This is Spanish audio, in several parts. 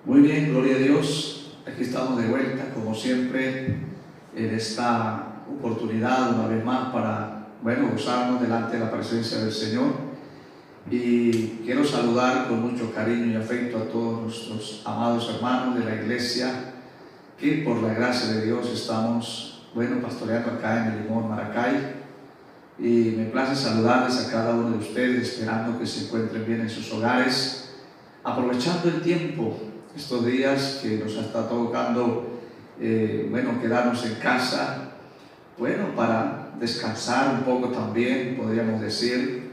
Muy bien, gloria a Dios. Aquí estamos de vuelta, como siempre, en esta oportunidad, una vez más, para, gozarnos delante de la presencia del Señor. Y quiero saludar con mucho cariño y afecto a todos nuestros amados hermanos de la iglesia, que por la gracia de Dios estamos, pastoreando acá en el Limón, Maracay. Y me place saludarles a cada uno de ustedes, esperando que se encuentren bien en sus hogares, aprovechando el tiempo, estos días que nos está tocando, quedarnos en casa, para descansar un poco también, podríamos decir,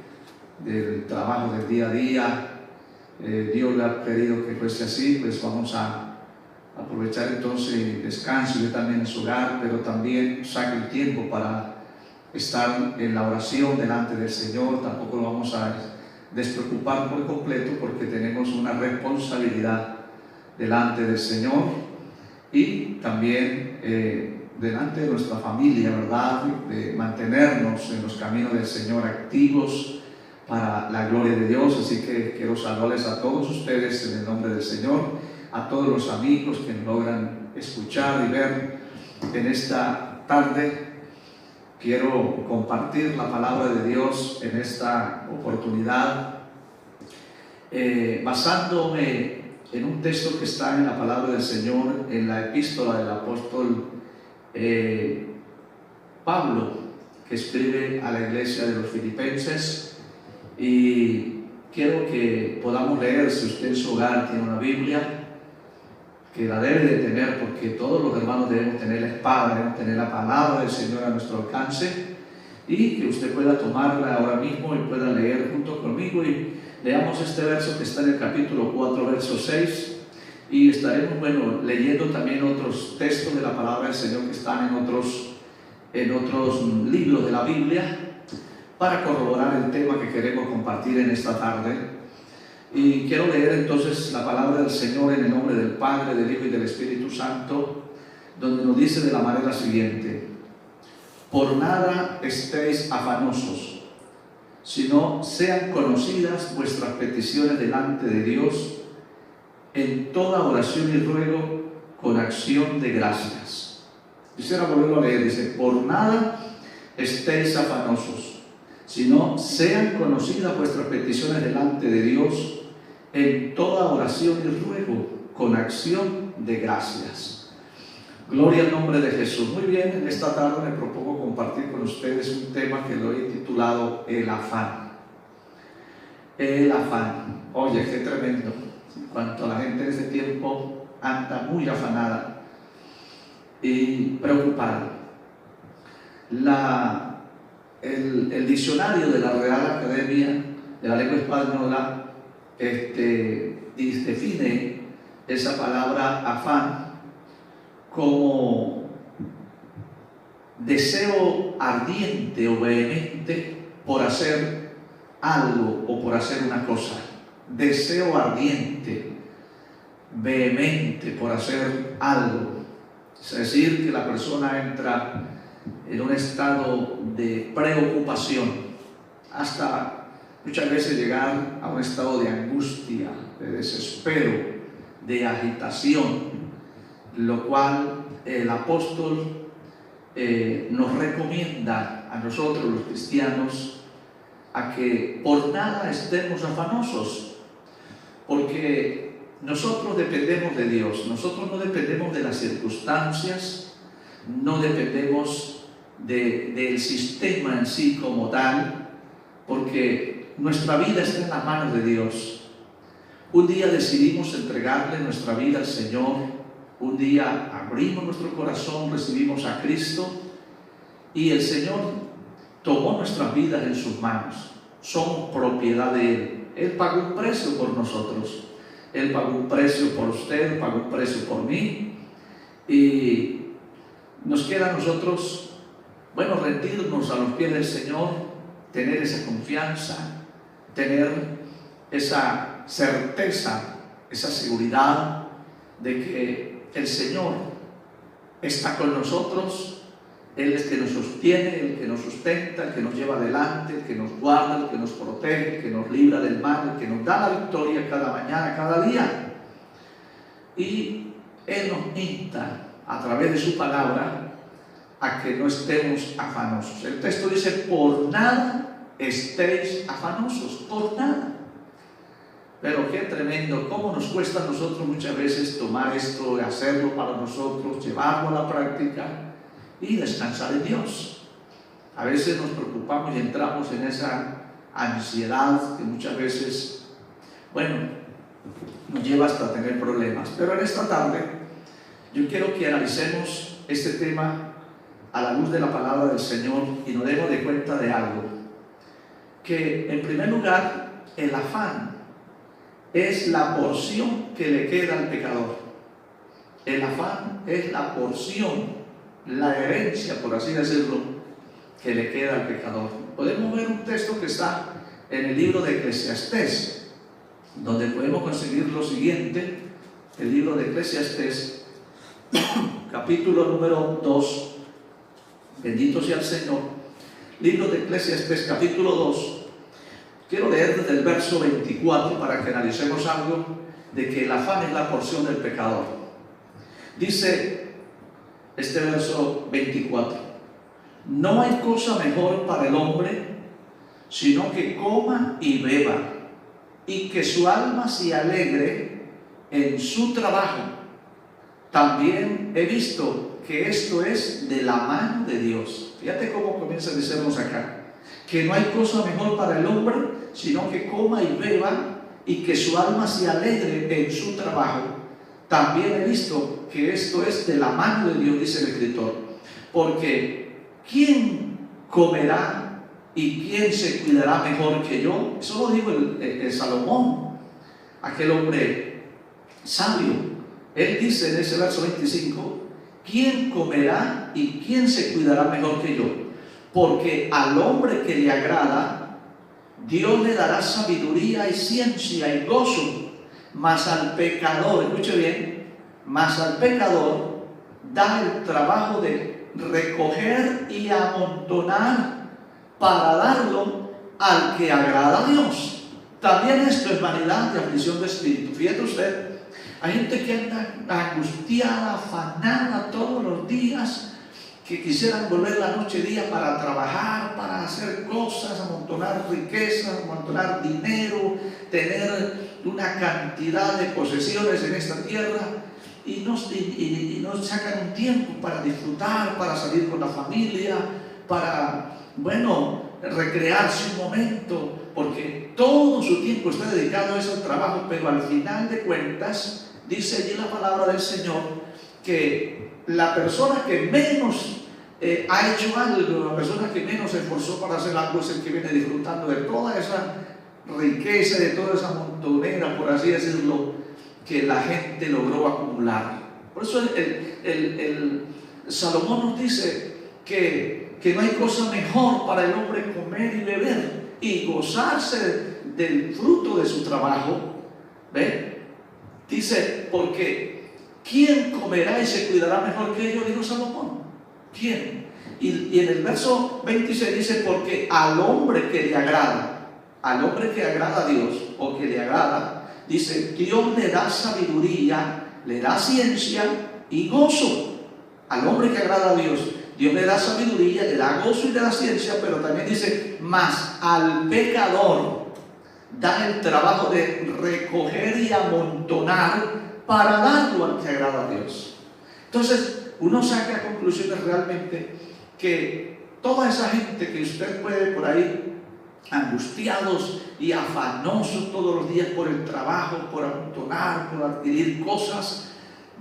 del trabajo del día a día. Dios le ha querido que fuese así, pues vamos a aprovechar entonces el descanso, yo también en su hogar, pero también saque el tiempo para estar en la oración delante del Señor. Tampoco lo vamos a despreocupar por completo, porque tenemos una responsabilidad delante del Señor y también delante de nuestra familia, ¿verdad? De mantenernos en los caminos del Señor activos para la gloria de Dios. Así que quiero saludarles a todos ustedes en el nombre del Señor, a todos los amigos que nos logran escuchar y ver en esta tarde. Quiero compartir la palabra de Dios en esta oportunidad, basándome en un texto que está en la palabra del Señor, en la epístola del apóstol Pablo, que escribe a la iglesia de los Filipenses. Y quiero que podamos leer, si usted en su hogar tiene una Biblia, que la debe de tener, porque todos los hermanos debemos tener la espada, debemos tener la palabra del Señor a nuestro alcance, y que usted pueda tomarla ahora mismo y pueda leer junto conmigo. Y leamos este verso que está en el capítulo 4, verso 6, y estaremos leyendo también otros textos de la palabra del Señor que están en otros libros de la Biblia, para corroborar el tema que queremos compartir en esta tarde. Y quiero leer entonces la palabra del Señor en el nombre del Padre, del Hijo y del Espíritu Santo, donde nos dice de la manera siguiente: por nada estéis afanosos, sino sean conocidas vuestras peticiones delante de Dios en toda oración y ruego con acción de gracias. Quisiera volverlo a leer. Dice: por nada estéis afanosos, sino sean conocidas vuestras peticiones delante de Dios en toda oración y ruego con acción de gracias. Gloria al nombre de Jesús. Muy bien, en esta tarde me propongo compartir con ustedes un tema que lo he titulado el afán. El afán. Oye, qué tremendo. En cuanto a la gente de ese tiempo, anda muy afanada y preocupada. El diccionario de la Real Academia de la Lengua Española define esa palabra afán como deseo ardiente o vehemente por hacer algo o por hacer una cosa. Deseo ardiente, vehemente por hacer algo. Es decir, que la persona entra en un estado de preocupación, hasta muchas veces llegar a un estado de angustia, de desespero, de agitación, lo cual el apóstol nos recomienda a nosotros los cristianos a que por nada estemos afanosos, porque nosotros dependemos de Dios. Nosotros no dependemos de las circunstancias, no dependemos del sistema en sí como tal, porque nuestra vida está en las manos de Dios. Un día decidimos entregarle nuestra vida al Señor, un día abrimos nuestro corazón, recibimos a Cristo, y el Señor tomó nuestras vidas en sus manos. Somos propiedad de Él. Él pagó un precio por nosotros. Él pagó un precio por usted, pagó un precio por mí, y nos queda a nosotros, rendirnos a los pies del Señor, tener esa confianza, tener esa certeza, esa seguridad de que el Señor está con nosotros. Él es el que nos sostiene, el que nos sustenta, el que nos lleva adelante, el que nos guarda, el que nos protege, el que nos libra del mal, el que nos da la victoria cada mañana, cada día. Y Él nos insta a través de su palabra a que no estemos afanosos. El texto dice: por nada estéis afanosos, por nada. Pero qué tremendo, cómo nos cuesta a nosotros muchas veces tomar esto, hacerlo para nosotros, llevarlo a la práctica y descansar en Dios. A veces nos preocupamos y entramos en esa ansiedad que muchas veces, nos lleva hasta tener problemas. Pero en esta tarde yo quiero que analicemos este tema a la luz de la palabra del Señor y nos demos de cuenta de algo, que en primer lugar el afán es la porción que le queda al pecador. El afán es la porción, la herencia, por así decirlo, que le queda al pecador. Podemos ver un texto que está en el libro de Eclesiastés, donde podemos conseguir lo siguiente. El libro de Eclesiastés, capítulo número 2, bendito sea el Señor. Libro de Eclesiastés, capítulo 2. Quiero leer desde el verso 24 para que analicemos algo de que el afán es la porción del pecador. Dice este verso 24: no hay cosa mejor para el hombre sino que coma y beba, y que su alma se alegre en su trabajo. También he visto que esto es de la mano de Dios. Fíjate cómo comienza a decirnos acá, que no hay cosa mejor para el hombre sino que coma y beba, y que su alma se alegre en su trabajo. También he visto que esto es de la mano de Dios, dice el escritor. Porque ¿quién comerá y quién se cuidará mejor que yo? Eso lo dijo el Salomón, aquel hombre sabio. Él dice en ese verso 25: ¿quién comerá y quién se cuidará mejor que yo? Porque al hombre que le agrada, Dios le dará sabiduría y ciencia y gozo, mas al pecador, escuche bien, mas al pecador da el trabajo de recoger y amontonar para darlo al que agrada a Dios. También esto es vanidad y aflicción de espíritu. Fíjate usted, hay gente que anda angustiada, afanada todos los días, que quisieran volver la noche día para trabajar, para hacer cosas, amontonar riquezas, amontonar dinero, tener una cantidad de posesiones en esta tierra, y no sacan un tiempo para disfrutar, para salir con la familia, para, recrearse un momento, porque todo su tiempo está dedicado a ese trabajo. Pero al final de cuentas, dice allí la palabra del Señor, que la persona que menos ha hecho algo, la persona que menos se esforzó para hacer algo, es el que viene disfrutando de toda esa riqueza, de toda esa montonera, por así decirlo, que la gente logró acumular. Por eso el Salomón nos dice que no hay cosa mejor para el hombre comer y beber y gozarse del fruto de su trabajo. ¿Ve? Dice, porque ¿quién comerá y se cuidará mejor que ellos? Dijo Salomón. ¿Quién? Y en el verso 26 dice: porque al hombre que le agrada, al hombre que agrada a Dios, o que le agrada, dice, Dios le da sabiduría, le da ciencia y gozo. Al hombre que agrada a Dios, Dios le da sabiduría, le da gozo y le da ciencia. Pero también dice: mas al pecador da el trabajo de recoger y amontonar para darlo al que agrada a Dios. Entonces uno saca conclusiones realmente, que toda esa gente que usted puede por ahí angustiados y afanosos todos los días por el trabajo, por amontonar, por adquirir cosas,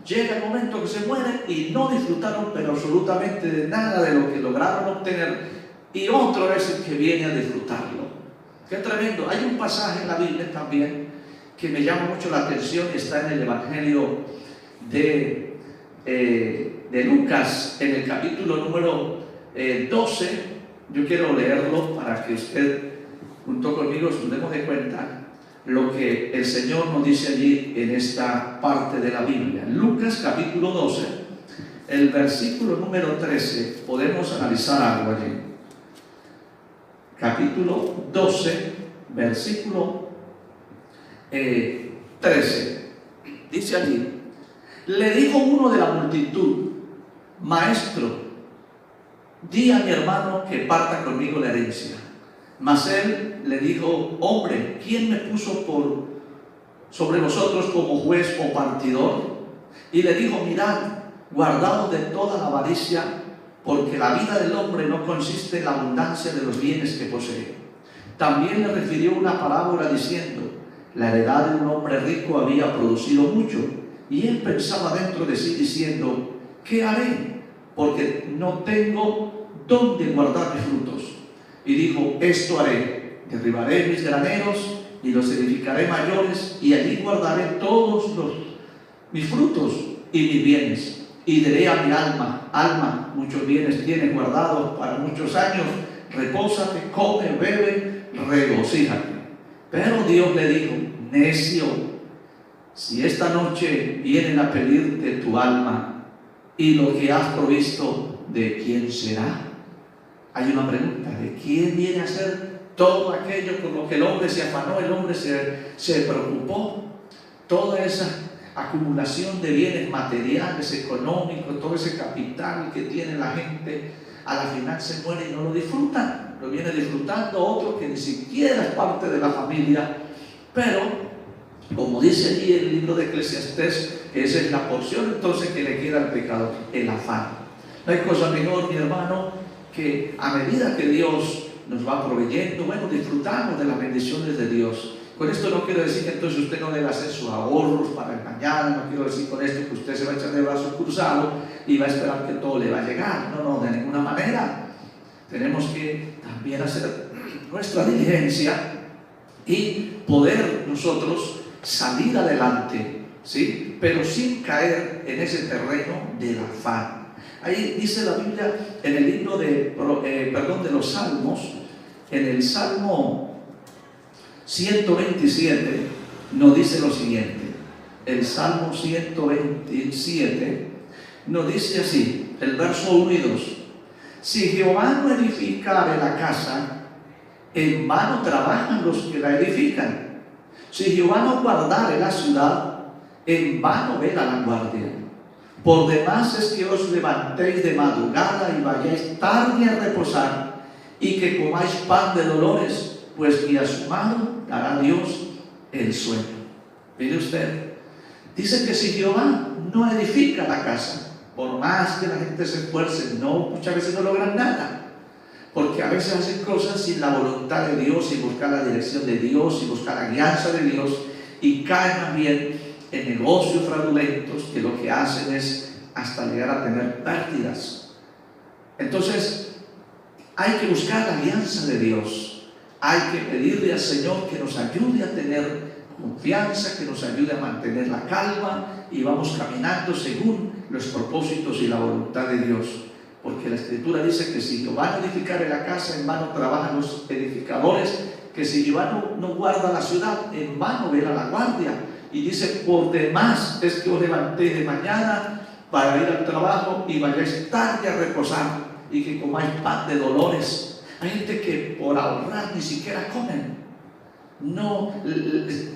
llega el momento que se mueren y no disfrutaron pero absolutamente de nada de lo que lograron obtener, y otro es el que viene a disfrutarlo. Qué tremendo. Hay un pasaje en la Biblia también que me llama mucho la atención, y está en el Evangelio de Lucas, en el capítulo número 12. Yo quiero leerlo para que usted junto conmigo nos demos de cuenta lo que el Señor nos dice allí en esta parte de la Biblia. Lucas capítulo 12, el versículo número 13, podemos analizar algo allí. Capítulo 12, versículo 13, dice allí: Le dijo uno de la multitud: Maestro, di a mi hermano que parta conmigo la herencia. Mas él le dijo: Hombre, ¿quién me puso sobre vosotros como juez o partidor? Y le dijo: Mirad, guardaos de toda la avaricia, porque la vida del hombre no consiste en la abundancia de los bienes que posee. También le refirió una parábola diciendo: La heredad de un hombre rico había producido mucho, y él pensaba dentro de sí diciendo: ¿Qué haré? Porque no tengo dónde guardar mis frutos. Y dijo: Esto haré: derribaré mis graneros y los edificaré mayores, y allí guardaré todos mis frutos y mis bienes. Y diré a mi alma: Alma, muchos bienes tienes guardados para muchos años, repósate, come, bebe, regocíjate. Pero Dios le dijo: Necio, si esta noche vienen a pedirte tu alma y lo que has provisto, ¿de quién será? Hay una pregunta: ¿de quién viene a ser todo aquello con lo que el hombre se afanó, el hombre se preocupó? Toda esa acumulación de bienes materiales, económicos, todo ese capital que tiene la gente, a la final se muere y no lo disfrutan. Lo viene disfrutando otro que ni siquiera es parte de la familia. Pero, como dice allí el libro de Eclesiastés, esa es la porción entonces que le queda al pecador: el afán. No hay cosa mejor, mi hermano, que a medida que Dios nos va proveyendo, bueno, disfrutamos de las bendiciones de Dios. Con esto no quiero decir que entonces usted no debe hacer sus ahorros para el mañana, no quiero decir con esto que usted se va a echar de brazos cruzados y va a esperar que todo le va a llegar. No, de ninguna manera. Tenemos que también hacer nuestra diligencia y poder nosotros salir adelante, ¿sí? Pero sin caer en ese terreno del afán. Ahí dice la Biblia en el libro de los Salmos, en el Salmo 127, nos dice lo siguiente. El Salmo 127 nos dice así, el verso 1 y 2: Si Jehová no edificare la casa, en vano trabajan los que la edifican. Si Jehová no guardare la ciudad, en vano vela la guardia. Por demás es que os levantéis de madrugada y vayáis tarde a reposar, y que comáis pan de dolores, pues ni a su mano dará Dios el sueño. Mire usted, dice que si Jehová no edifica la casa, por más que la gente se esfuerce, muchas veces no logran nada, porque a veces hacen cosas sin la voluntad de Dios, sin buscar la dirección de Dios, sin buscar la guianza de Dios, y caen más bien en negocios fraudulentos que lo que hacen es hasta llegar a tener pérdidas. Entonces hay que buscar la guianza de Dios, hay que pedirle al Señor que nos ayude a tener confianza, que nos ayude a mantener la calma y vamos caminando según los propósitos y la voluntad de Dios. Porque la Escritura dice que si Jehová no edificare la casa, en vano trabajan los edificadores, que si Jehová no guarda la ciudad, en vano vela la guardia. Y dice: por demás es que os levantéis de mañana para ir al trabajo y vayáis tarde a reposar, y que comáis pan de dolores. Hay gente que por ahorrar ni siquiera comen. No,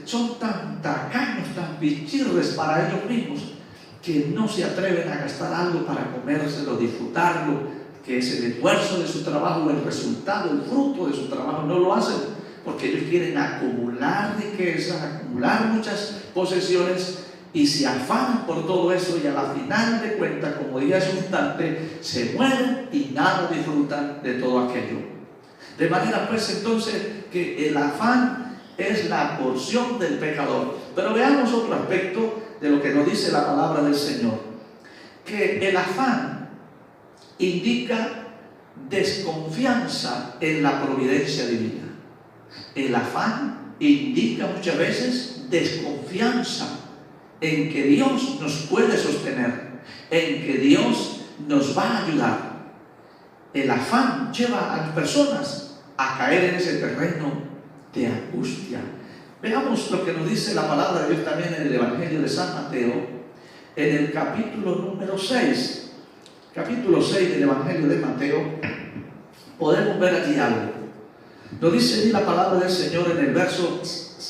son tan tacaños, tan pichirres para ellos mismos, que no se atreven a gastar algo para comérselo, disfrutarlo, que es el esfuerzo de su trabajo, el resultado, el fruto de su trabajo. No lo hacen porque ellos quieren acumular riquezas, acumular muchas posesiones, y se afanan por todo eso, y a la final de cuentas, como dije hace un instante, se mueren y nada disfrutan de todo aquello. De manera pues entonces que el afán es la porción del pecador. Pero veamos otro aspecto de lo que nos dice la palabra del Señor, que el afán indica desconfianza en la providencia divina. El afán indica muchas veces desconfianza en que Dios nos puede sostener, en que Dios nos va a ayudar. El afán lleva a las personas a caer en ese terreno de angustia. Veamos lo que nos dice la palabra de Dios también en el Evangelio de San Mateo, en el capítulo número 6. Capítulo 6 del Evangelio de Mateo, podemos ver allí algo. Nos dice allí la palabra del Señor en el verso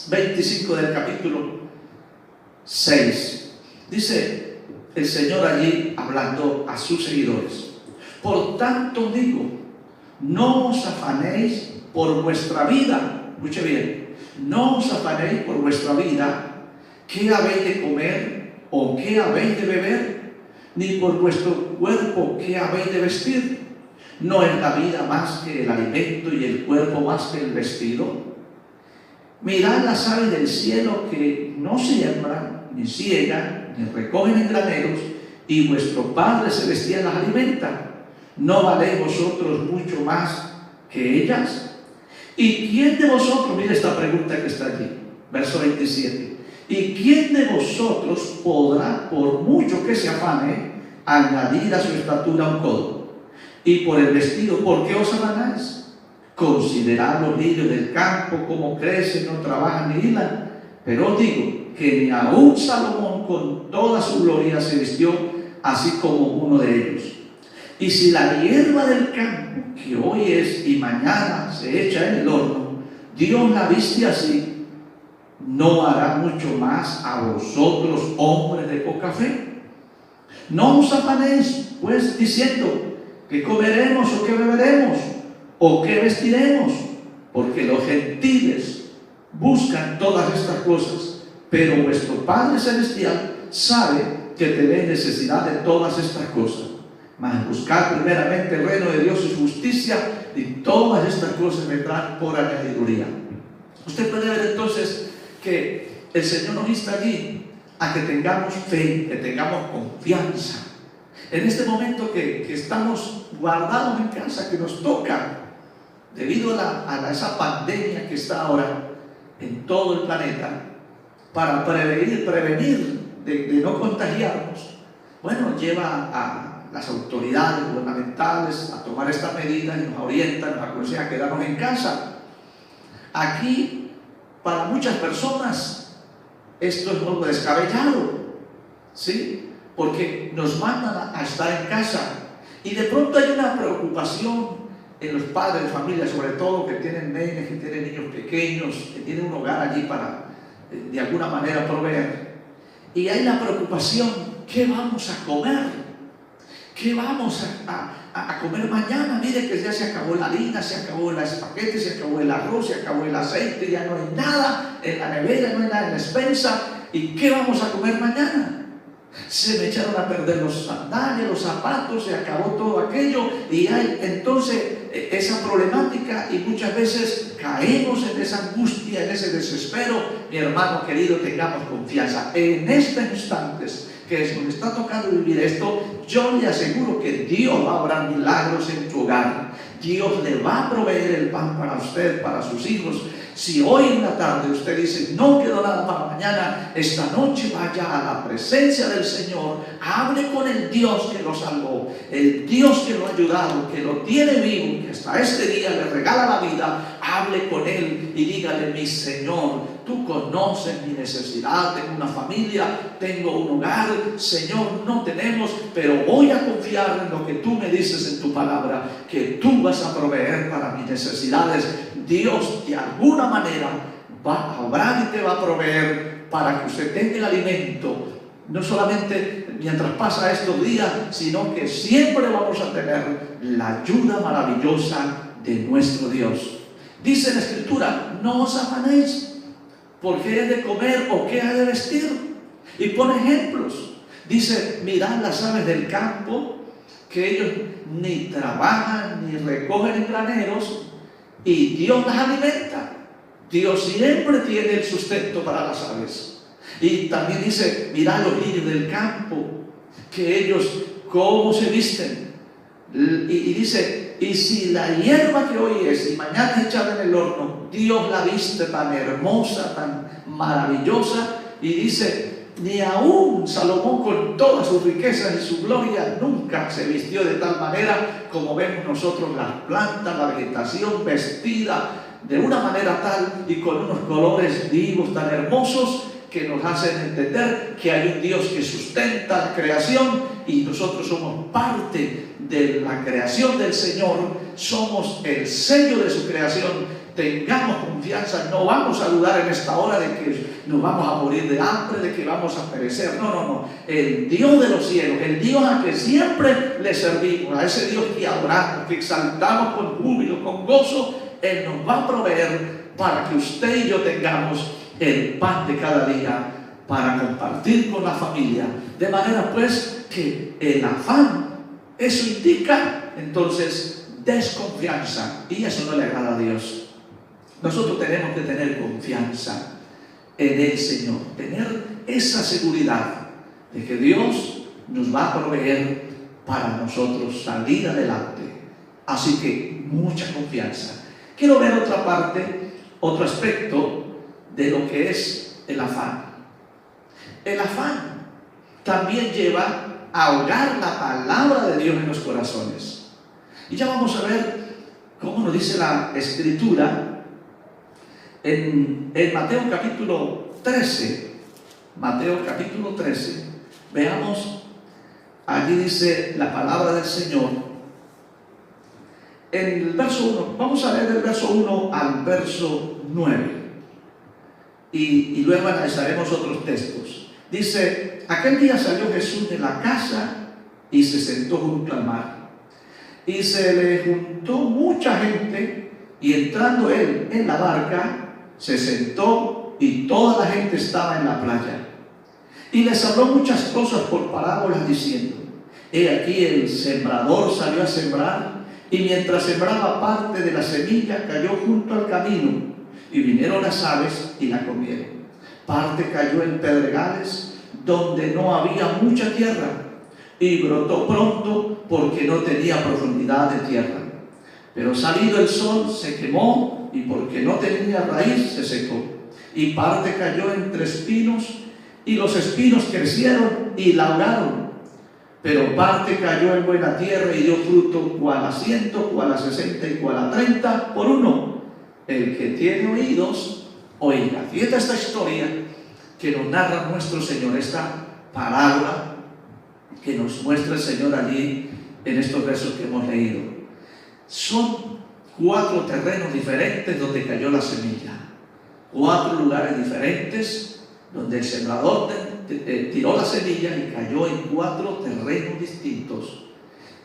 25 del capítulo 6. Dice: el Señor allí hablando a sus seguidores. Por tanto digo, no os afanéis por vuestra vida. Escuche bien, no os afanéis por vuestra vida, qué habéis de comer o qué habéis de beber, ni por vuestro cuerpo qué habéis de vestir. ¿No es la vida más que el alimento y el cuerpo más que el vestido? Mirad las aves del cielo, que no siembran, ni ciegan, ni recogen en graneros, y vuestro Padre celestial las alimenta. ¿No valéis vosotros mucho más que ellas? ¿Y quién de vosotros, mire esta pregunta que está allí, verso 27, ¿y quién de vosotros podrá, por mucho que se afane, añadir a su estatura un codo? Y por el vestido, ¿por qué os afanáis? Considerad los lirios del campo, cómo crecen, no trabajan ni hilan. Pero os digo que ni aun Salomón con toda su gloria se vistió así como uno de ellos. Y si la hierba del campo, que hoy es y mañana se echa en el horno, Dios la viste así, ¿no hará mucho más a vosotros, hombres de poca fe? No os afanéis, pues, diciendo, ¿qué comeremos o qué beberemos o qué vestiremos? Porque los gentiles buscan todas estas cosas, pero vuestro Padre Celestial sabe que tenéis necesidad de todas estas cosas. Mas buscad primeramente el reino de Dios y su justicia, y todas estas cosas vendrán por añadiduría. Usted puede ver entonces que el Señor nos insta allí a que tengamos fe, que tengamos confianza. En este momento que estamos guardados en casa, que nos toca, debido a esa pandemia que está ahora en todo el planeta, para prevenir de no contagiarnos, bueno, lleva a las autoridades gubernamentales a tomar estas medidas y nos orientan, nos aconsejan a quedarnos en casa. Aquí, para muchas personas, esto es algo descabellado, ¿sí? Porque nos mandan a estar en casa y de pronto hay una preocupación en los padres de familia, sobre todo que tienen nenes, que tienen niños pequeños, que tienen un hogar allí para de alguna manera proveer. Y hay la preocupación, ¿qué vamos a comer? ¿Qué vamos a comer mañana? Mire que ya se acabó la harina, se acabó el espagueti, se acabó el arroz, se acabó el aceite, ya no hay nada en la nevera, no hay nada en la despensa. ¿Y qué vamos a comer mañana? Se me echaron a perder los sandalias, los zapatos, se acabó todo aquello y hay entonces esa problemática y muchas veces caemos en esa angustia, en ese desespero. Mi hermano querido, tengamos confianza. En estos instantes que nos está tocando vivir esto, yo le aseguro que Dios va a obrar milagros en tu hogar. Dios le va a proveer el pan para usted, para sus hijos. Si hoy en la tarde usted dice, no quedó nada para mañana, esta noche vaya a la presencia del Señor, hable con el Dios que lo salvó, el Dios que lo ha ayudado, que lo tiene vivo, que hasta este día le regala la vida. Hable con Él y dígale, mi Señor, tú conoces mi necesidad, tengo una familia, tengo un hogar, Señor, no tenemos, pero voy a confiar en lo que tú me dices en tu palabra, que tú vas a proveer para mis necesidades. Dios de alguna manera va a obrar y te va a proveer para que usted tenga el alimento, no solamente mientras pasa estos días, sino que siempre vamos a tener la ayuda maravillosa de nuestro Dios. Dice la Escritura, no os afanéis por qué he de comer o qué he de vestir. Y pone ejemplos. Dice, mirad las aves del campo, que ellos ni trabajan ni recogen en graneros, y Dios las alimenta. Dios siempre tiene el sustento para las aves. Y también dice, mirad los lirios del campo, que ellos cómo se visten. Y dice, y si la hierba que hoy es y mañana es echada en el horno, Dios la viste tan hermosa, tan maravillosa. Y dice, ni aún Salomón con todas sus riquezas y su gloria nunca se vistió de tal manera como vemos nosotros las plantas, la vegetación vestida de una manera tal y con unos colores vivos tan hermosos que nos hacen entender que hay un Dios que sustenta la creación y nosotros somos parte de la creación del Señor, somos el sello de su creación. tengamos confianza, no vamos a dudar en esta hora de que nos vamos a morir de hambre, de que vamos a perecer. No, no, no. El Dios de los cielos, el Dios a que siempre le servimos, a ese Dios que adoramos, que exaltamos con júbilo, con gozo, Él nos va a proveer para que usted y yo tengamos el pan de cada día para compartir con la familia. De manera pues que el afán, eso indica entonces desconfianza, y eso no le agrada a Dios. Nosotros tenemos que tener confianza en el Señor, tener esa seguridad de que Dios nos va a proveer para nosotros salir adelante. Así que mucha confianza. Quiero ver otra parte, otro aspecto de lo que es el afán. El afán también lleva a ahogar la palabra de Dios en los corazones. Y ya vamos a ver cómo nos dice la Escritura en Mateo capítulo 13. Mateo capítulo 13. Veamos, allí dice la palabra del Señor. En el verso 1, vamos a leer del verso 1 al verso 9. Y luego analizaremos otros textos. Dice: aquel día salió Jesús de la casa y se sentó junto al mar. Y se le juntó mucha gente, y entrando él en la barca, se sentó, y toda la gente estaba en la playa. Y les habló muchas cosas por parábolas, diciendo: he aquí el sembrador salió a sembrar, y mientras sembraba, parte de la semilla cayó junto al camino, y vinieron las aves y la comieron. Parte cayó en pedregales, donde no había mucha tierra, y brotó pronto porque no tenía profundidad de tierra. Pero salido el sol se quemó, y porque no tenía raíz se secó. Y parte cayó entre espinos, y los espinos crecieron y la ahogaron. Pero parte cayó en buena tierra y dio fruto, cual a 100, cual a 60 y cual a 30 por uno. El que tiene oídos, oiga. Fíjate esta historia que nos narra nuestro Señor, esta parábola que nos muestra el Señor allí en estos versos que hemos leído. Son 4 terrenos diferentes donde cayó la semilla, 4 lugares diferentes donde el sembrador tiró la semilla y cayó en 4 terrenos distintos.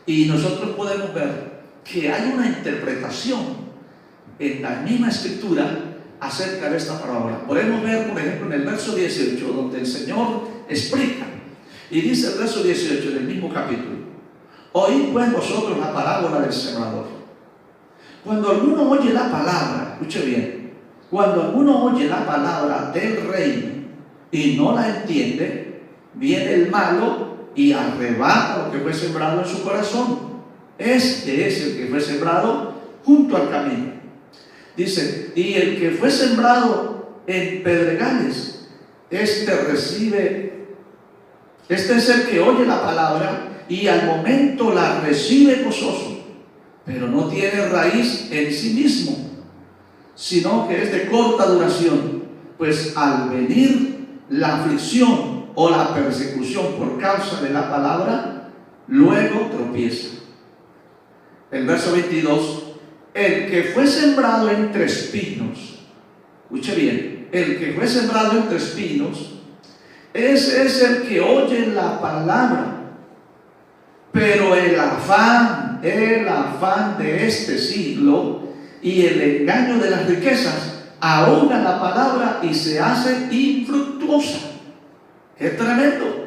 Y nosotros podemos ver que hay una interpretación en la misma Escritura acerca de esta parábola. Podemos ver, por ejemplo, en el verso 18, donde el Señor explica, y dice el verso 18 del mismo capítulo: oíd pues vosotros la parábola del sembrador. Cuando alguno oye la palabra, escuche bien, cuando alguno oye la palabra del reino y no la entiende, viene el malo y arrebata lo que fue sembrado en su corazón. Este es el que fue sembrado junto al camino. Dice: y el que fue sembrado en pedregales, este es el que oye la palabra y al momento la recibe gozoso, pero no tiene raíz en sí mismo, sino que es de corta duración, pues al venir la aflicción o la persecución por causa de la palabra, luego tropieza. El verso 22: el que fue sembrado entre espinos, escuche bien, el que fue sembrado entre espinos, ese es el que oye la palabra, pero el afán de este siglo y el engaño de las riquezas ahoga la palabra y se hace infructuosa. ¡Qué tremendo!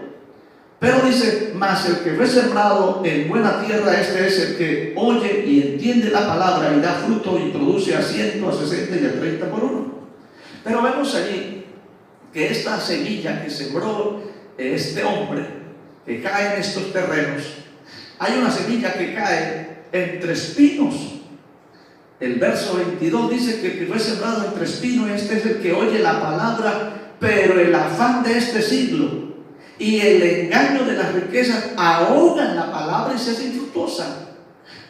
Pero dice: mas el que fue sembrado en buena tierra, este es el que oye y entiende la palabra y da fruto y produce a 100, a 60 y a 30 por uno. Pero vemos allí que esta semilla que sembró este hombre, que cae en estos terrenos, hay una semilla que cae entre espinos. El verso 22 dice que el que fue sembrado entre espinos, este es el que oye la palabra, pero el afán de este siglo y el engaño de las riquezas ahogan la palabra y se hace infructuosa.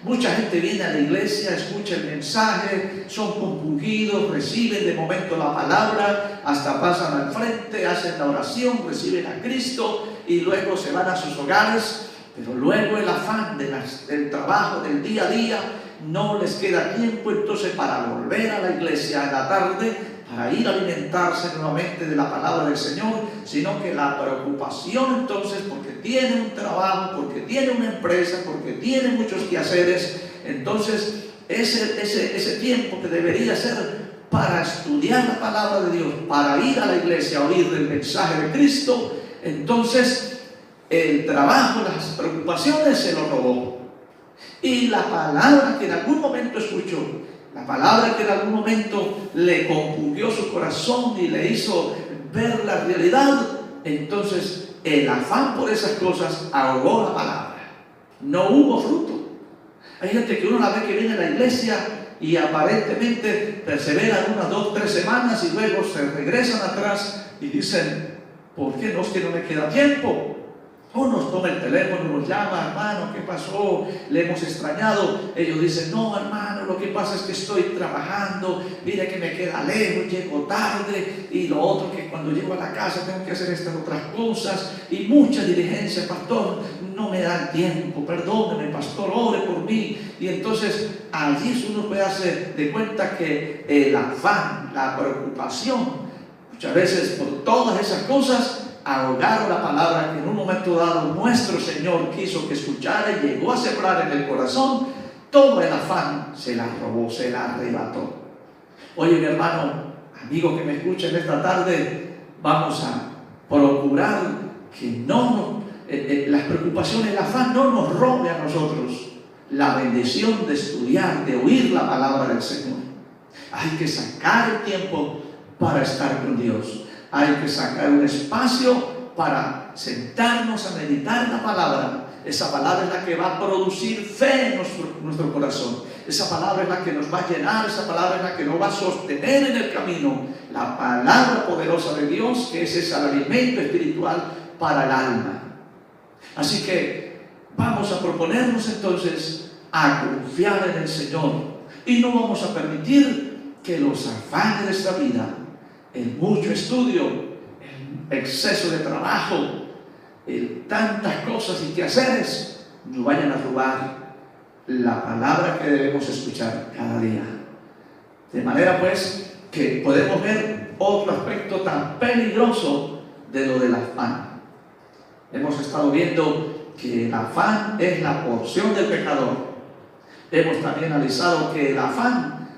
Mucha gente viene a la iglesia, escucha el mensaje, son compungidos, reciben de momento la palabra, hasta pasan al frente, hacen la oración, reciben a Cristo y luego se van a sus hogares. Pero luego el afán del trabajo, del día a día, no les queda tiempo entonces para volver a la iglesia en la tarde, para ir a alimentarse nuevamente de la palabra del Señor, sino que la preocupación entonces, porque tiene un trabajo, porque tiene una empresa, porque tiene muchos quehaceres, entonces ese tiempo que debería ser para estudiar la palabra de Dios, para ir a la iglesia a oír el mensaje de Cristo, entonces el trabajo, las preocupaciones se lo robó. Y la palabra que en algún momento escuchó, la palabra que en algún momento le compungió su corazón y le hizo ver la realidad, entonces el afán por esas cosas ahogó la palabra. No hubo fruto. Hay gente que uno la ve que viene a la iglesia y aparentemente perseveran unas 2 o 3 semanas y luego se regresan atrás y dicen: ¿por qué no? Es que no me queda tiempo. O nos toma el teléfono, nos llama: hermano, ¿qué pasó? Le hemos extrañado. Ellos dicen: no, hermano, lo que pasa es que estoy trabajando, mire que me queda lejos, llego tarde, y lo otro que cuando llego a la casa tengo que hacer estas otras cosas, y mucha diligencia, pastor, no me da tiempo, perdóneme, pastor, ore por mí. Y entonces allí uno puede hacer de cuenta que el afán, la preocupación, muchas veces por todas esas cosas, ahogaron la palabra que en un momento dado nuestro Señor quiso que escuchara y llegó a sembrar en el corazón. Todo el afán se la robó, se la arrebató. Oye, mi hermano, amigo que me escucha en esta tarde, vamos a procurar que las preocupaciones, el afán no nos robe a nosotros la bendición de estudiar, de oír la palabra del Señor. Hay que sacar el tiempo para estar con Dios. Hay que sacar un espacio para sentarnos a meditar la palabra. Esa palabra es la que va a producir fe en nuestro corazón. Esa palabra es la que nos va a llenar. Esa palabra es la que nos va a sostener en el camino. La palabra poderosa de Dios, que es el alimento espiritual para el alma. Así que vamos a proponernos entonces a confiar en el Señor. Y no vamos a permitir que los afanes de esta vida, el mucho estudio, el exceso de trabajo, tantas cosas y quehaceres nos vayan a robar la palabra que debemos escuchar cada día. De manera pues que podemos ver otro aspecto tan peligroso de lo del afán. Hemos estado viendo que el afán es la porción del pecador. Hemos también analizado que el afán,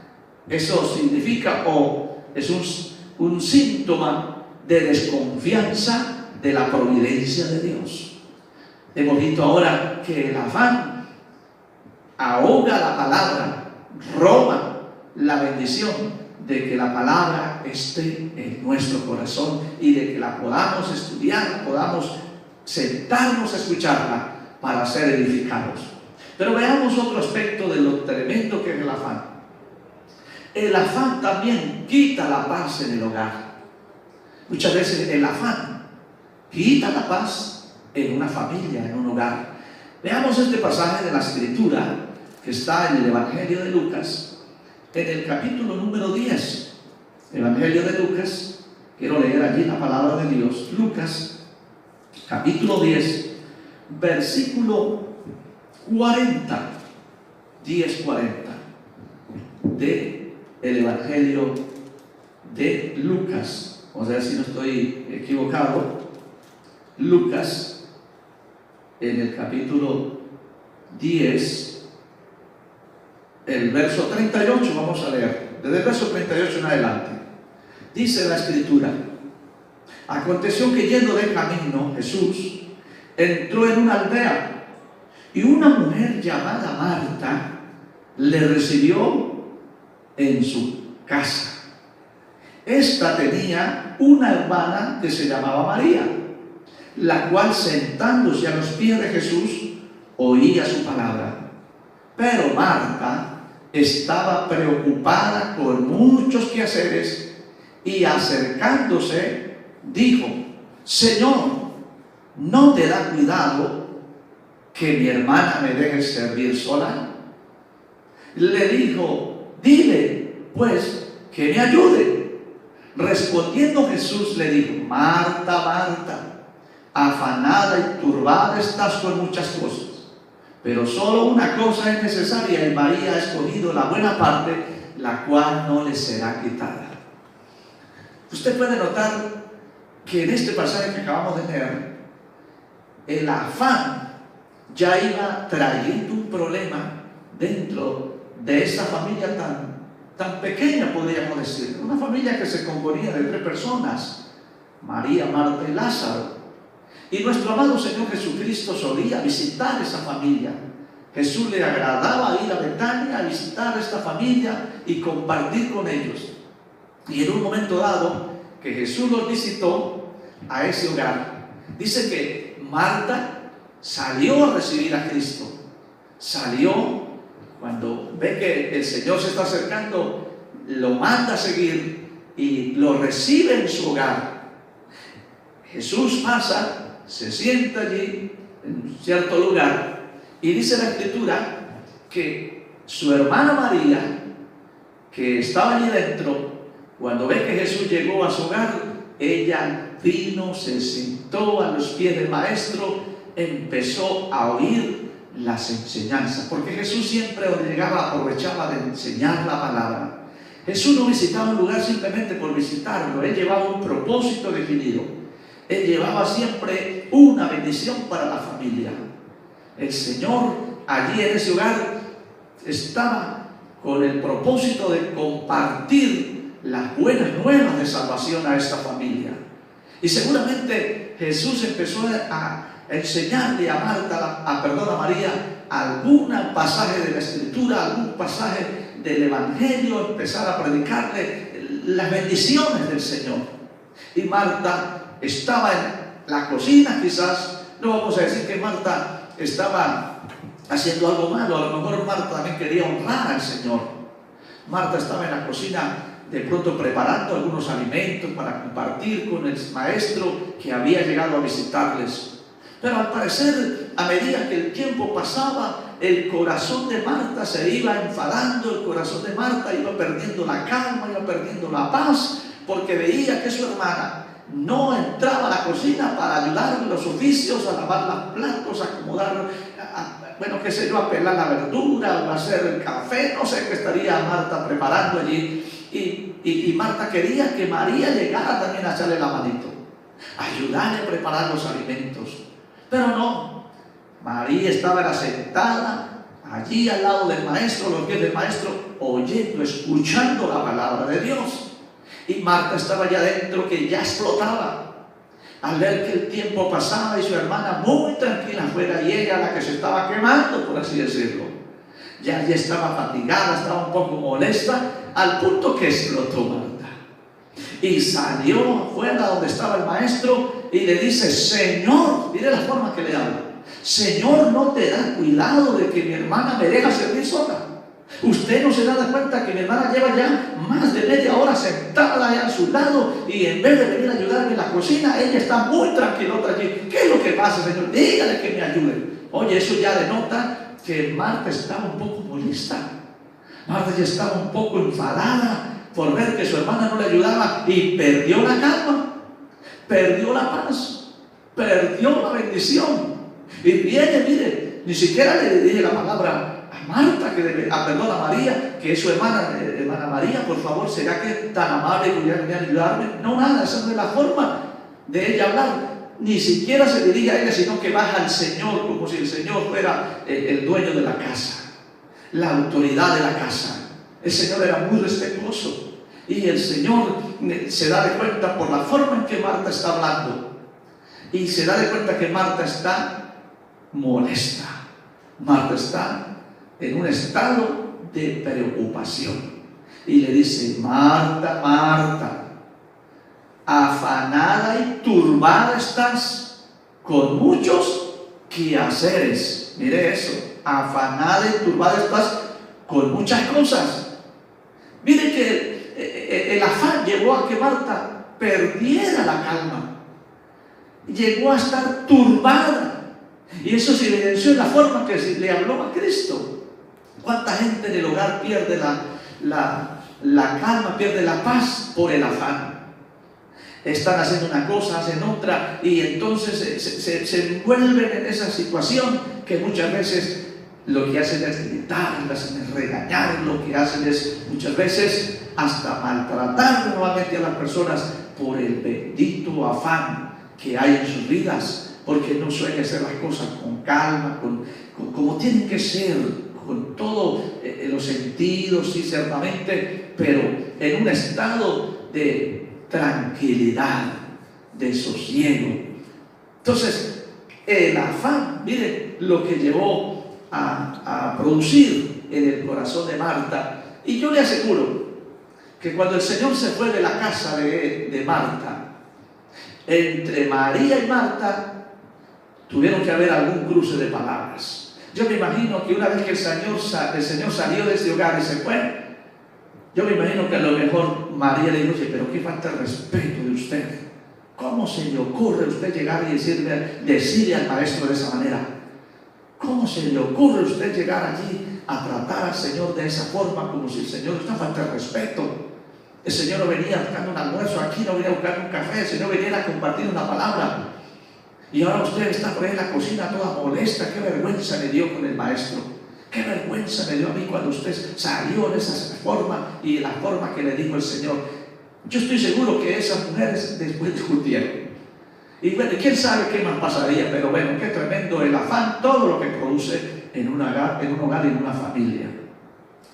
eso significa o es un síntoma de desconfianza de la providencia de Dios. Hemos visto ahora que el afán ahoga la palabra, roba la bendición de que la palabra esté en nuestro corazón y de que la podamos estudiar, podamos sentarnos a escucharla para ser edificados. Pero veamos otro aspecto de lo tremendo que es el afán. El afán también quita la paz en el hogar. Muchas veces el afán quita la paz en una familia, en un hogar. Veamos este pasaje de la Escritura que está en el Evangelio de Lucas, en el capítulo número 10. Evangelio de Lucas, quiero leer allí la palabra de Dios. Lucas, capítulo 10, versículo 40, 10:40, de el Evangelio de Lucas. Vamos a ver si no estoy equivocado. Lucas, en el capítulo 10, el verso 38, vamos a leer, desde el verso 38 en adelante. Dice la Escritura: aconteció que yendo de camino, Jesús entró en una aldea, y una mujer llamada Marta le recibió en su casa. Esta tenía una hermana que se llamaba María, la cual, sentándose a los pies de Jesús, oía su palabra. Pero Marta estaba preocupada con muchos quehaceres, y acercándose dijo: Señor, ¿no te da cuidado que mi hermana me deje servir sola? Le dijo: dile pues que me ayude. Respondiendo Jesús le dijo: Marta, Marta, afanada y turbada estás con muchas cosas, pero solo una cosa es necesaria y María ha escogido la buena parte, la cual no le será quitada. Usted puede notar que en este pasaje que acabamos de leer, el afán ya iba trayendo un problema dentro de esta familia tan pequeña, podríamos decir. Una familia que se componía de 3 personas, María, Marta y Lázaro. Y nuestro amado Señor Jesucristo solía visitar esa familia. Jesús le agradaba ir a Betania a visitar a esta familia y compartir con ellos. Y en un momento dado que Jesús los visitó a ese hogar, dice que Marta salió a recibir a Cristo. Salió cuando ve que el Señor se está acercando, lo manda a seguir y lo recibe en su hogar. Jesús pasa, se sienta allí en un cierto lugar y dice la Escritura que su hermana María, que estaba allí dentro, cuando ve que Jesús llegó a su hogar, ella vino, se sentó a los pies del Maestro, empezó a oír las enseñanzas, porque Jesús siempre donde llegaba aprovechaba de enseñar la palabra. Jesús no visitaba un lugar simplemente por visitarlo, Él llevaba un propósito definido. Él llevaba siempre una bendición para la familia. El Señor allí en ese hogar estaba con el propósito de compartir las buenas nuevas de salvación a esta familia. Y seguramente Jesús empezó a enseñarle a María algún pasaje de la Escritura, algún pasaje del Evangelio, empezar a predicarle las bendiciones del Señor. Y Marta estaba en la cocina, quizás, no vamos a decir que Marta estaba haciendo algo malo, a lo mejor Marta también quería honrar al Señor. Marta estaba en la cocina, de pronto preparando algunos alimentos para compartir con el Maestro que había llegado a visitarles. Pero al parecer, a medida que el tiempo pasaba, el corazón de Marta se iba enfadando, el corazón de Marta iba perdiendo la calma, iba perdiendo la paz, porque veía que su hermana no entraba a la cocina para ayudar en los oficios, a lavar los platos, a acomodar, qué sé yo, a pelar la verdura o a hacer el café, no sé qué estaría Marta preparando allí. Y Marta quería que María llegara también a echarle la manito, ayudarle a preparar los alimentos. Pero no, María estaba sentada allí al lado del Maestro, los pies del Maestro, oyendo, escuchando la palabra de Dios. Y Marta estaba allá adentro que ya explotaba al ver que el tiempo pasaba y su hermana muy tranquila afuera y ella la que se estaba quemando, por así decirlo. Ya estaba fatigada, estaba un poco molesta, al punto que explotó Marta. Y salió afuera donde estaba el Maestro y le dice: Señor, mire la forma que le habla, Señor, ¿no te da cuidado de que mi hermana me deja servir sola? Usted no se da cuenta que mi hermana lleva ya más de media hora sentada allá a su lado y en vez de venir a ayudarme en la cocina, ella está muy tranquilota allí. ¿Qué es lo que pasa, Señor? Dígale que me ayude. Oye, eso ya denota que Marta estaba un poco molesta. Marta ya estaba un poco enfadada por ver que su hermana no le ayudaba y perdió la calma, perdió la paz, perdió la bendición. Y viene, mire, ni siquiera le dije la palabra a Marta, a María, que es su hermana María, por favor, ¿será que tan amable pudiera venir a ayudarme? No, nada, esa no es la forma de ella hablar. Ni siquiera se dirige a ella, sino que baja al Señor, como si el Señor fuera el dueño de la casa, la autoridad de la casa. El Señor era muy respetuoso y el Señor se da de cuenta por la forma en que Marta está hablando y se da de cuenta que Marta está molesta. Marta está en un estado de preocupación y le dice: Marta, Marta, afanada y turbada estás con muchos quehaceres. Mire eso, afanada y turbada estás con muchas cosas. Mire que el afán llevó a que Marta perdiera la calma, llegó a estar turbada, y eso se evidenció en la forma que le habló a Cristo. ¿Cuánta gente en el hogar pierde la calma, pierde la paz por el afán? Están haciendo una cosa, hacen otra, y entonces se envuelven en esa situación que muchas veces lo que hacen es gritar, lo hacen es regañar, lo que hacen es muchas veces hasta maltratar nuevamente a las personas por el bendito afán que hay en sus vidas, porque no suelen hacer las cosas con calma, como tienen que ser, con todos los sentidos, sí, ciertamente, pero en un estado de tranquilidad, de sosiego. Entonces, el afán, mire lo que llevó a producir en el corazón de Marta. Y yo le aseguro que cuando el Señor se fue de la casa de Marta, entre María y Marta tuvieron que haber algún cruce de palabras. Yo me imagino que una vez que el Señor salió de ese hogar y se fue, yo me imagino que a lo mejor María le dijo: pero qué falta de respeto de usted. ¿Cómo se le ocurre a usted llegar y decirle al maestro de esa manera? ¿Cómo se le ocurre a usted llegar allí a tratar al Señor de esa forma, como si el Señor está falta de respeto? El Señor no venía buscando un almuerzo aquí, no venía buscando un café, el Señor venía a compartir una palabra. Y ahora usted está por ahí en la cocina toda molesta. Qué vergüenza me dio con el maestro. Qué vergüenza me dio a mí cuando usted salió de esa forma y la forma que le dijo el Señor. Yo estoy seguro que esas mujeres después discutieron. Y bueno, quién sabe qué más pasaría, pero bueno, qué tremendo el afán, todo lo que produce en un hogar y en una familia.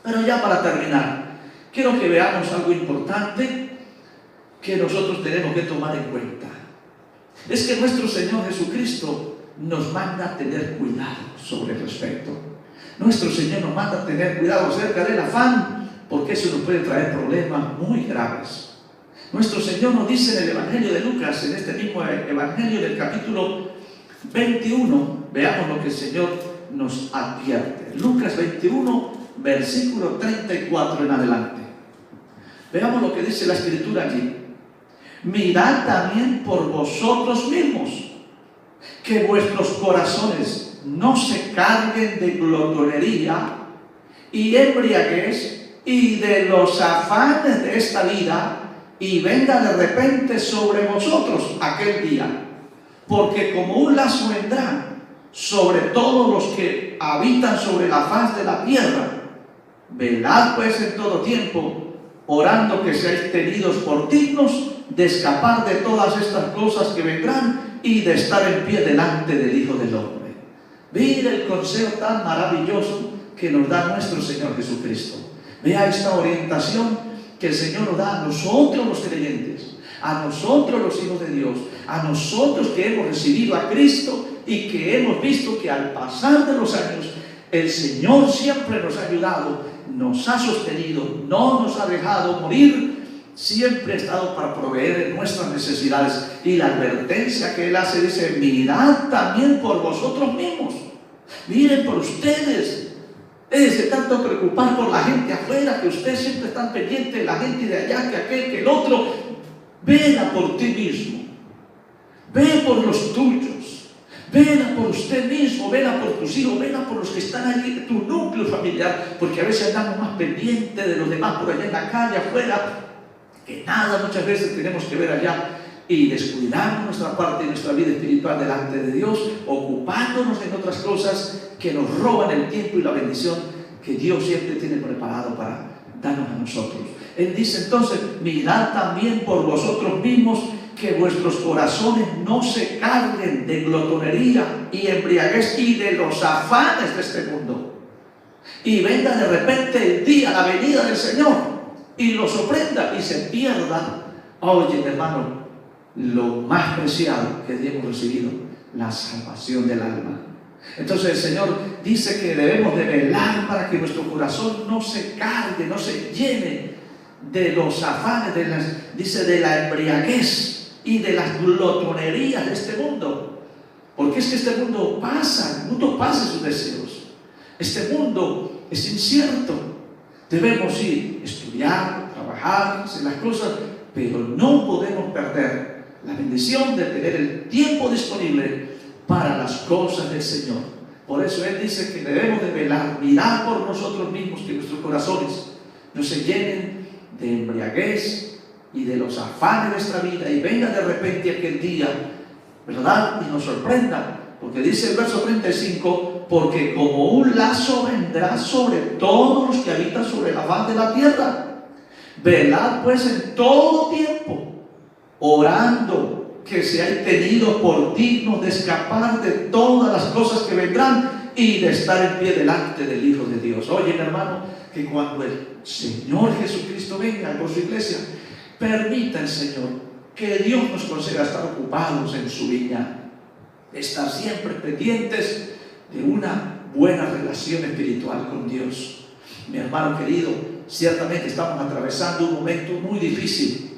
Pero ya para terminar, quiero que veamos algo importante que nosotros tenemos que tomar en cuenta. Es que nuestro Señor Jesucristo nos manda a tener cuidado sobre el respecto. Nuestro Señor nos manda a tener cuidado acerca del afán, porque eso nos puede traer problemas muy graves. Nuestro Señor nos dice en el Evangelio de Lucas, en este mismo Evangelio del capítulo 21, veamos lo que el Señor nos advierte. Lucas 21, versículo 34 en adelante. Veamos lo que dice la Escritura allí. Mirad también por vosotros mismos, que vuestros corazones no se carguen de glotonería y embriaguez y de los afanes de esta vida, y venga de repente sobre vosotros aquel día, porque como un lazo vendrá sobre todos los que habitan sobre la faz de la tierra. Velad pues en todo tiempo, orando que seáis tenidos por dignos de escapar de todas estas cosas que vendrán y de estar en pie delante del Hijo del Hombre. Mira el consejo tan maravilloso que nos da nuestro Señor Jesucristo. Vea esta orientación que el Señor nos da a nosotros los creyentes, a nosotros los hijos de Dios, a nosotros que hemos recibido a Cristo y que hemos visto que al pasar de los años el Señor siempre nos ha ayudado, nos ha sostenido, no nos ha dejado morir, siempre ha estado para proveer en nuestras necesidades. Y la advertencia que Él hace dice: mirad también por vosotros mismos, miren por ustedes. Es de tanto preocupar por la gente afuera, que usted siempre está pendiente de la gente de allá, que aquel, que el otro. Vela por ti mismo, ve por los tuyos, vela por usted mismo, vela por tus hijos, vela por los que están allí, tu núcleo familiar, porque a veces andamos más pendientes de los demás por allá en la calle afuera, que nada muchas veces tenemos que ver allá, y descuidamos nuestra parte de nuestra vida espiritual delante de Dios, ocupándonos en otras cosas que nos roban el tiempo y la bendición que Dios siempre tiene preparado para darnos a nosotros. Él dice entonces: mirad también por vosotros mismos, que vuestros corazones no se carguen de glotonería y embriaguez y de los afanes de este mundo, y venga de repente el día, la venida del Señor, y lo sorprenda y se pierda. Oye, hermano, lo más preciado que hemos recibido, la salvación del alma. Entonces el Señor dice que debemos de velar para que nuestro corazón no se cargue, no se llene de los afanes, de la embriaguez y de las glotonerías de este mundo. Porque es que este mundo pasa, el mundo pasa sus deseos. Este mundo es incierto. Debemos ir, estudiar, trabajar, hacer las cosas, pero no podemos perder la bendición de tener el tiempo disponible para las cosas del Señor. Por eso Él dice que debemos de velar, mirar por nosotros mismos, que nuestros corazones no se llenen de embriaguez y de los afanes de nuestra vida, y venga de repente aquel día, ¿verdad?, y nos sorprenda, porque dice el verso 35: porque como un lazo vendrá sobre todos los que habitan sobre la faz de la tierra. Velad pues en todo tiempo, orando que seáis tenidos por dignos de escapar de todas las cosas que vendrán y de estar en pie delante del Hijo de Dios. Oye, hermano, que cuando el Señor Jesucristo venga por su iglesia, permita el Señor que Dios nos conceda estar ocupados en su viña, estar siempre pendientes de una buena relación espiritual con Dios. Mi hermano querido, ciertamente estamos atravesando un momento muy difícil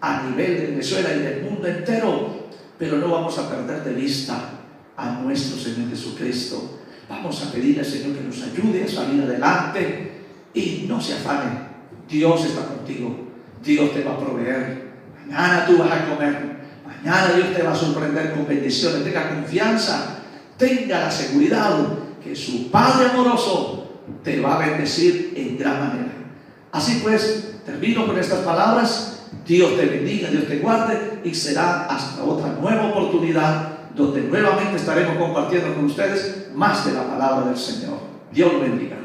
a nivel de Venezuela y del mundo entero, pero no vamos a perder de vista a nuestro Señor Jesucristo. Vamos a pedirle al Señor que nos ayude a salir adelante y no se afane. Dios está contigo, Dios te va a proveer. Mañana tú vas a comer, mañana Dios te va a sorprender con bendiciones. Tenga confianza, tenga la seguridad que su Padre amoroso te va a bendecir en gran manera. Así pues, termino con estas palabras. Dios te bendiga, Dios te guarde, y será hasta otra nueva oportunidad donde nuevamente estaremos compartiendo con ustedes más de la palabra del Señor. Dios lo bendiga.